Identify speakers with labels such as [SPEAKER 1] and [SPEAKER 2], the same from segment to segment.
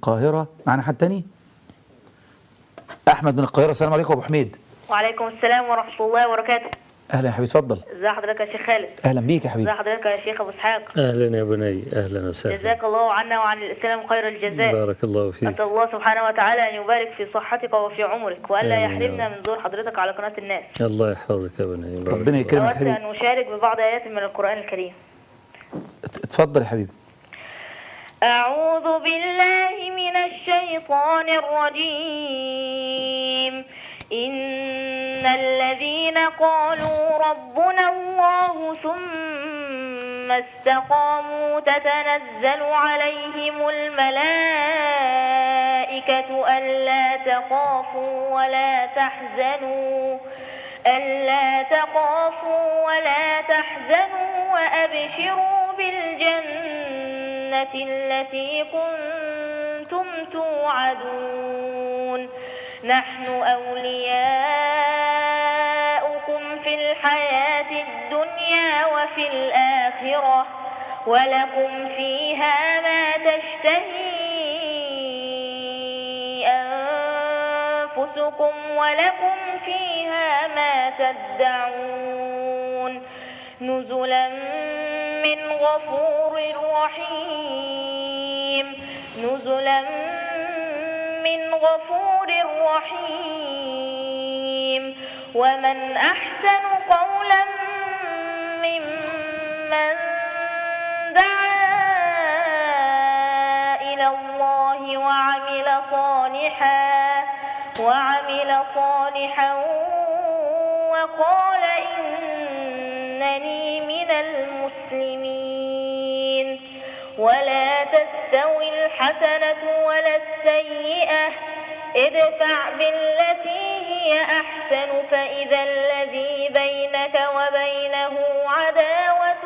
[SPEAKER 1] القاهرة. معنا حد تاني؟ أحمد من القاهرة. السلام عليكم أبو حميد.
[SPEAKER 2] وعليكم السلام ورحمة الله وبركاته.
[SPEAKER 1] أهلا يا حبيبي، اتفضل.
[SPEAKER 2] ازي حضرتك يا شيخ خالد؟
[SPEAKER 1] أهلا بيك يا حبيبي.
[SPEAKER 2] ازي حضرتك يا شيخ أبو إسحاق؟
[SPEAKER 3] أهلا يا بني، أهلا وسهلا.
[SPEAKER 2] جزاك الله عنا وعن الإسلام خير الجزاء.
[SPEAKER 3] بارك الله فيك.
[SPEAKER 2] أسأل الله سبحانه وتعالى أن يبارك في صحتك وفي عمرك، وألا يحرمنا من زور حضرتك على قناة الناس.
[SPEAKER 3] الله يحفظك يا بني.
[SPEAKER 1] ربنا يكرمك
[SPEAKER 2] أود
[SPEAKER 1] حبيبي.
[SPEAKER 2] أن أشارك ببعض آيات من القرآن الكريم.
[SPEAKER 1] اتفضل يا حبيبي.
[SPEAKER 2] أعوذ بالله من الشيطان الرجيم. إن الذين قالوا ربنا الله ثم استقاموا تتنزل عليهم الملائكة ألا تخافوا ولا تحزنوا وأبشروا بالجنة التي كنتم توعدون. نحن أولياؤكم في الحياة الدنيا وفي الآخرة، ولكم فيها ما تشتهي أنفسكم ولكم فيها ما تدعون. نزلا من غفور رحيم. نزلا من غفور رحيم. ومن أحسن قولا ممن دعا إلى الله وعمل صالحا وقال إنني من المسلمين. ولا تستوي الحسنة ولا السيئة، ادفع بالتي هي أحسن فإذا الذي بينك وبينه عداوة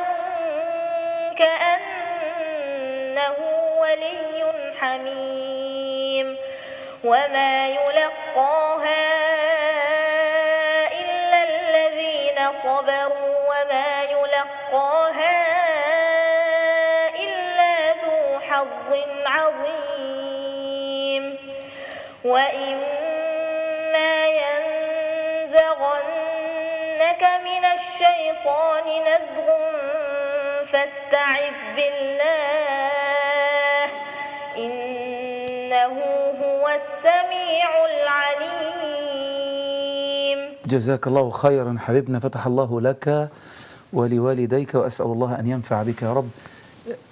[SPEAKER 2] كأنه ولي حميم. وما يلقاها إلا الذين صبروا وما يلقاها إلا ذو حظ عظيم. وإما ينزغنك من الشيطان نزغ فاستعذ بالله إنه هو السميع العليم.
[SPEAKER 1] جزاك الله خيرا حبيبنا، فتح الله لك ولوالديك، وأسأل الله أن ينفع بك يا رب.